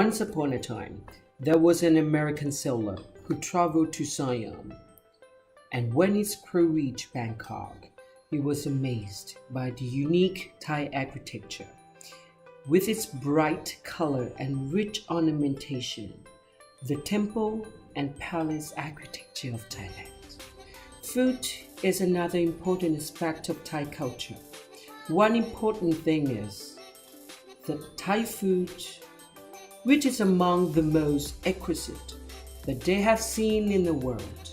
Once upon a time, there was an American sailor who traveled to Siam, and when his crew reached Bangkok, he was amazed by the unique Thai architecture. With its bright color and rich ornamentation, the temple and palace architecture of Thailand. Food is another important aspect of Thai culture. One important thing is that Thai food, which is among the most exquisite that they have seen in the world,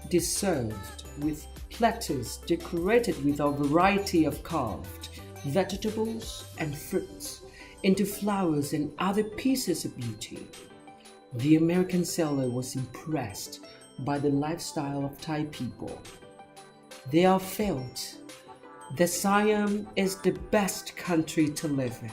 is served with platters decorated with a variety of carved vegetables and fruits into flowers and other pieces of beauty. The American sailor was impressed by the lifestyle of Thai people. They all felt that Siam is the best country to live in.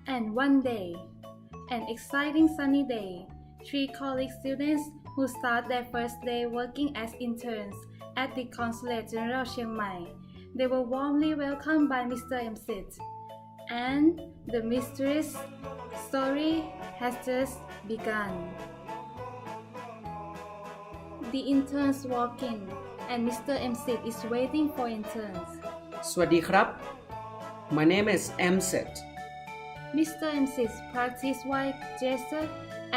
And one day, an exciting sunny day, three college students who start their first day working as interns at the Consulate General Chiang Mai, they were warmly welcomed by Mr. Msit. And the mysterious story has just begun. The interns walk in, and Mr. Msit is waiting for interns. สวัสดีครับ My name is Msit. Mr. Msit practice white gesture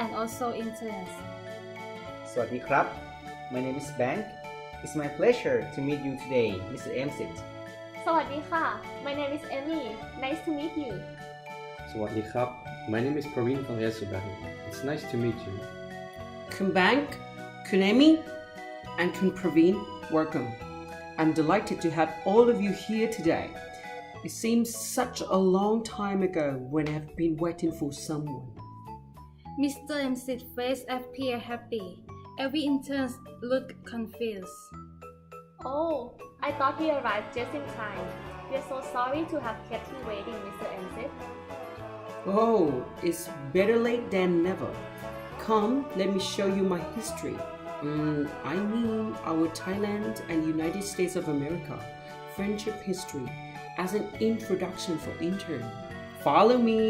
and also interns. สวัสดีครับ My name is Bank. It's my pleasure to meet you today, Mr. Msit. สวัสดีค่ะ My name is Emmy. Nice to meet you. สวัสดีครับ My name is Praveen from Yasubahi. It's nice to meet you. Kun Bank, Kun Amy, and Kun Praveen, welcome. I'm delighted to have all of you here today. It seems such a long time ago when I've been waiting for someone. Mr. Msit's face appeared happy. Every intern looked confused. Oh, I thought we arrived just in time. We're so sorry to have kept you waiting, Mr. Msit. Oh, it's better late than never. Come, let me show you my history. I mean our Thailand and United States of America friendship history as an introduction for intern. Follow me.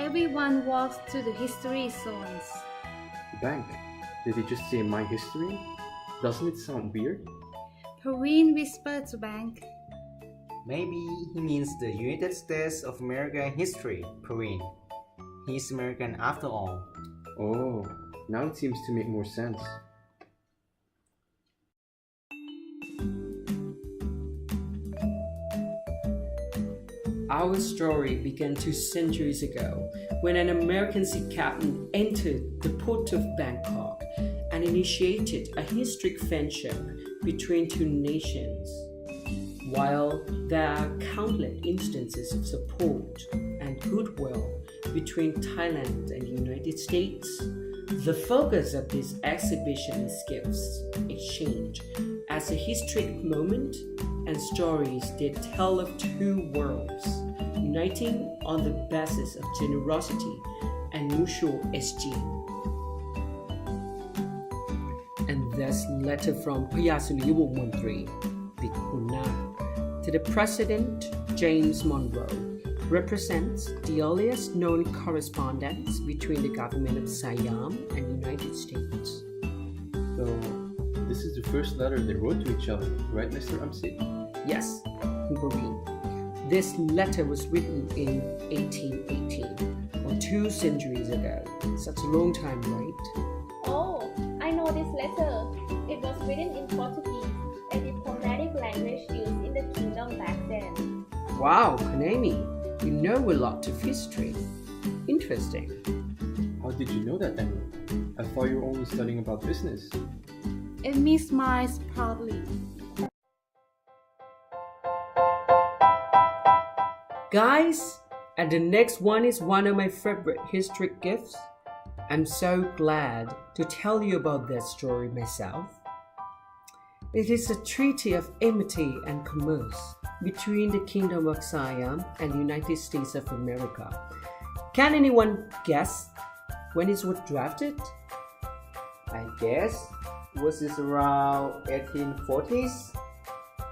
Everyone walks to the history zones. Bank, did you just say my history? Doesn't it sound weird? Praveen whispered to Bank. Maybe he means the United States of America history, Praveen. He's American after all. Oh, now it seems to make more sense. Our story began 2 centuries ago when an American sea captain entered the port of Bangkok and initiated a historic friendship between two nations. While there are countless instances of support and goodwill between Thailand and the United States, the focus of this exhibition is gifts exchange as a historic moment and stories that tell of two worlds uniting on the basis of generosity and mutual exchange. And this letter from Payasuli Montri, the Kuna, to the President James Monroe represents the earliest known correspondence between the government of Siam and United States. So, this is the first letter they wrote to each other, right, Mr. Msit? Yes, Praveen. This letter was written in 1818, or 2 centuries ago. Such a long time, right? Oh, I know this letter. It was written in Portuguese, a diplomatic language used in the kingdom back then. Wow, Kanemi, you know a lot of history. Interesting. How did you know that, Emmy? I thought you were only studying about business. Emmy smiles proudly. Guys, and the next one is one of my favorite history gifts. I'm so glad to tell you about that story myself. It is a treaty of amity and commerce between the Kingdom of Siam and the United States of America. Can anyone guess when it was drafted? I guess was this around 1840s?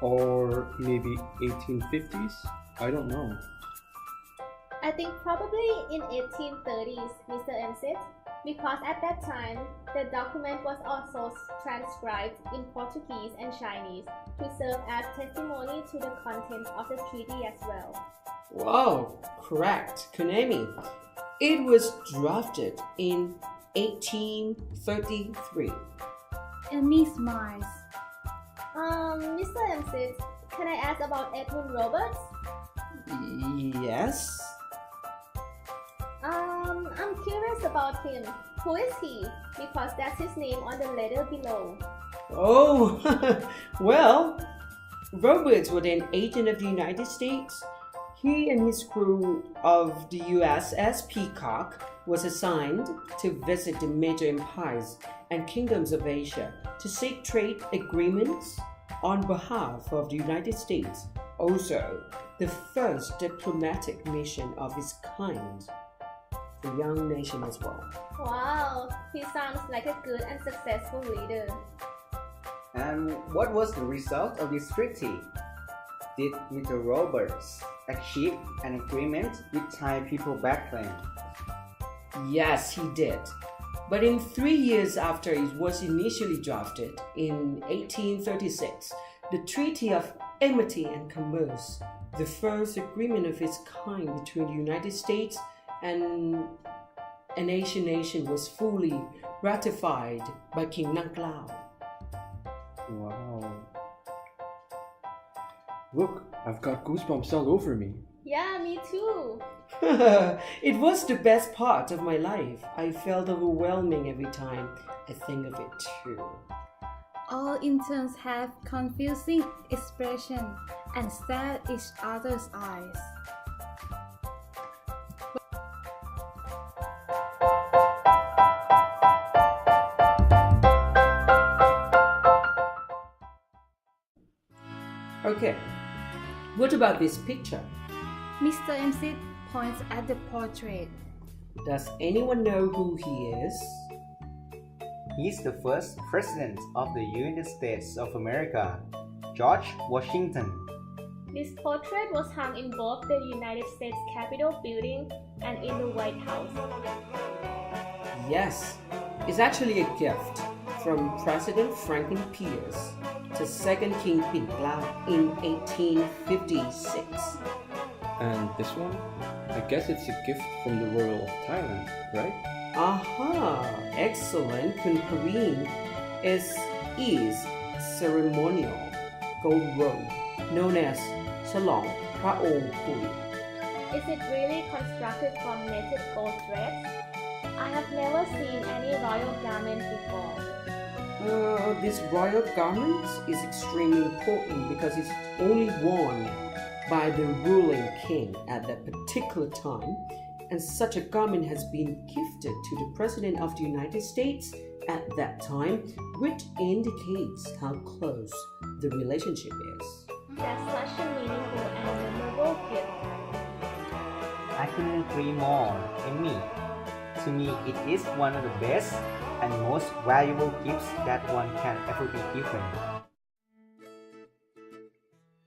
Or maybe 1850s? I don't know. I think probably in 1830s, Mr. M said, because at that time, the document was also transcribed in Portuguese and Chinese to serve as testimony to the content of the treaty as well. Wow, correct, Konami. It was drafted in 1833. And Miss Miles. Mr. M said, can I ask about Edmund Roberts? Yes? I'm curious about him. Who is he? Because that's his name on the letter below. Oh, well, Roberts was an agent of the United States. He and his crew of the USS Peacock was assigned to visit the major empires and kingdoms of Asia to seek trade agreements on behalf of the United States. Also, the first diplomatic mission of its kind. The young nation as well. Wow, he sounds like a good and successful leader. And what was the result of this treaty? Did Mr. Roberts achieve an agreement with Thai people back then? Yes, he did. But in 3 years after it was initially drafted, in 1836, the Treaty of Amity and Commerce, the first agreement of its kind between the United States and an Asian nation, was fully ratified by King Nang Lao. Wow. Look, I've got goosebumps all over me. Yeah, me too. It was the best part of my life. I felt overwhelming every time I think of it too. All interns have confusing expression and stare at each other's eyes. Okay, what about this picture? Mr. MC points at the portrait. Does anyone know who he is? He's the first president of the United States of America, George Washington. This portrait was hung in both the United States Capitol building and in the White House. Yes, it's actually a gift from President Franklin Pierce to Second King Pinglao in 1856. And this one? I guess it's a gift from the Royal of Thailand, right? Aha, excellent. Kun Pareen is ceremonial gold robe known as Salong Praong Pui. Is it really constructed from knitted gold threads? I have never seen any royal garment before. This royal garment is extremely important because it's only worn by the ruling king at that particular time, and such a garment has been gifted to the President of the United States at that time, which indicates how close the relationship is. That's such a meaningful and memorable gift. I couldn't agree more, Amy. To me, it is one of the best and most valuable gifts that one can ever be given.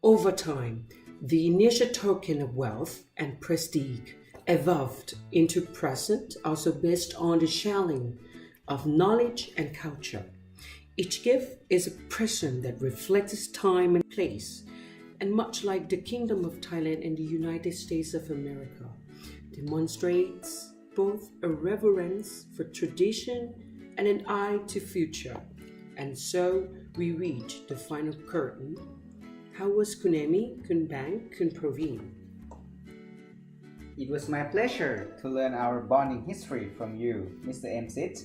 Over time, the initial token of wealth and prestige evolved into present, also based on the sharing of knowledge and culture. Each gift is a present that reflects time and place, and much like the Kingdom of Thailand and the United States of America, demonstrates both a reverence for tradition and an eye to future. And so we reach the final curtain. How was Kunemi, Kunbang, Kunpraveen? It was my pleasure to learn our bonding history from you, Mr. Msit.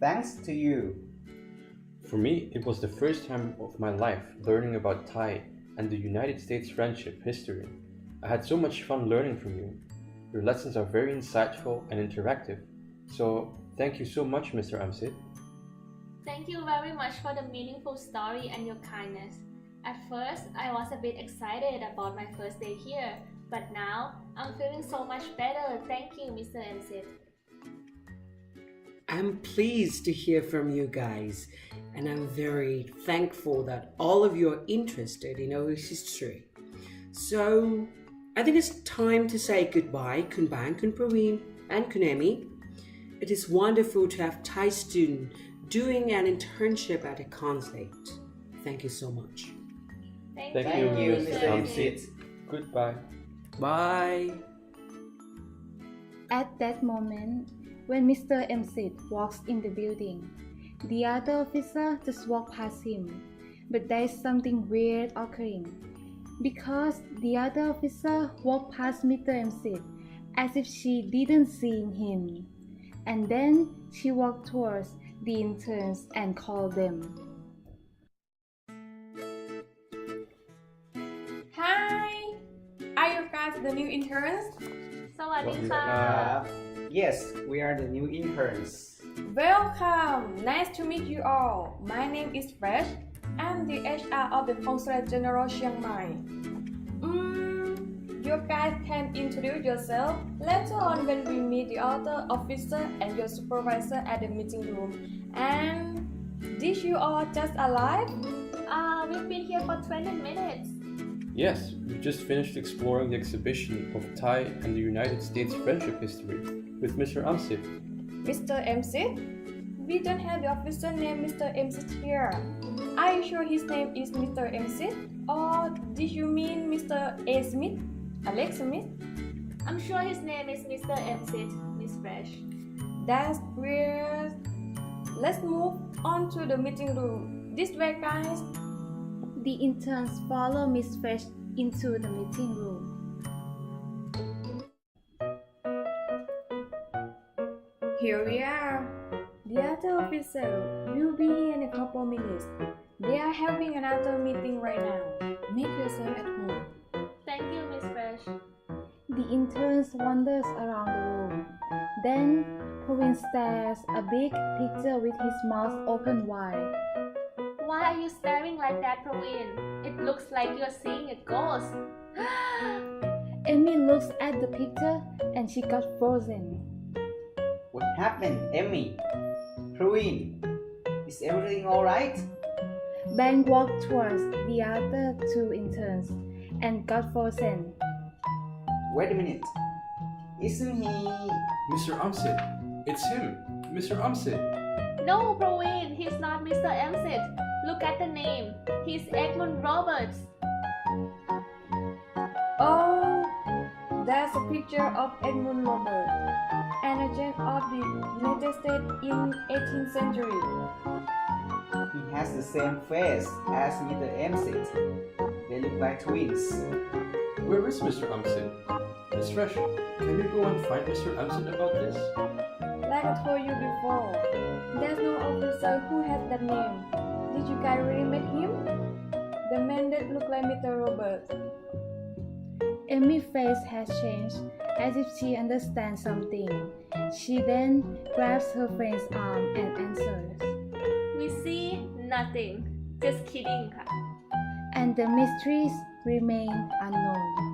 Thanks to you. For me, it was the first time of my life learning about Thai and the United States friendship history. I had so much fun learning from you. Your lessons are very insightful and interactive. So, thank you so much, Mr. Amsit. Thank you very much for the meaningful story and your kindness. At first, I was a bit excited about my first day here, but now I'm feeling so much better. Thank you, Mr. MZ. I'm pleased to hear from you guys, and I'm very thankful that all of you are interested in our history. So, I think it's time to say goodbye, Kun Bang, Kun Praveen, and Kun Emmy. It is wonderful to have Thai students doing an internship at a consulate. Thank you so much. Thank you, Mr. Amsit. Goodbye. Bye. At that moment, when Mr. MZ walks in the building, the other officer just walked past him. But there is something weird occurring, because the other officer walked past Mr. MZ as if she didn't see him. And then she walked towards the interns and called them. Hi! Are you guys the new interns? สวัสดีค่ะ Yes, we are the new interns. Welcome! Nice to meet you all. My name is Fresh. I'm the HR of the Consulate General Chiang Mai. You guys can introduce yourself later on when we meet the other officer and your supervisor at the meeting room. And did you all just arrive? We've been here for 20 minutes. Yes, we just finished exploring the exhibition of Thai and the United States friendship history with Mr. Amsit. Mr. MZ? We don't have the officer named Mr. MZ here. Are you sure his name is Mr. MZ? Or did you mean Mr. A. Smith? Alex Smith? I'm sure his name is Mr. MZ, Miss Fresh. That's weird. Let's move on to the meeting room. This way, guys. The interns follow Miss Fresh into the meeting room. Here we are. The other officer will be here in a couple minutes. They are having another meeting right now. Make yourself at home. Thank you, Miss Fresh. The interns wanders around the room. Then Praveen stares a big picture with his mouth open wide. Why are you staring like that, Praveen? It looks like you're seeing a ghost. Amy looks at the picture and she got frozen. What happened, Emmy? Praveen, is everything alright? Bang walked towards the other two interns and got frozen. Wait a minute. Isn't he... Mr. Amsit, it's him, Mr. Amsit. No, Praveen, he's not Mr. MZ. Look at the name. He's Edmund Roberts. Oh, there's a picture of Edmund Roberts, an agent of the United States in 18th century. He has the same face as Mr. MZ. They look like twins. Where is Mr. Amsit? Miss Fresh, can we go and find Mr. Amsit about this? Like I told you before, there's no officer who has that name. Did you guys really meet him? The man that looked like Mr. Roberts. Amy's face has changed as if she understands something. She then grabs her friend's arm and answers. We see nothing. Just kidding,ค่ะ. And the mysteries remain unknown.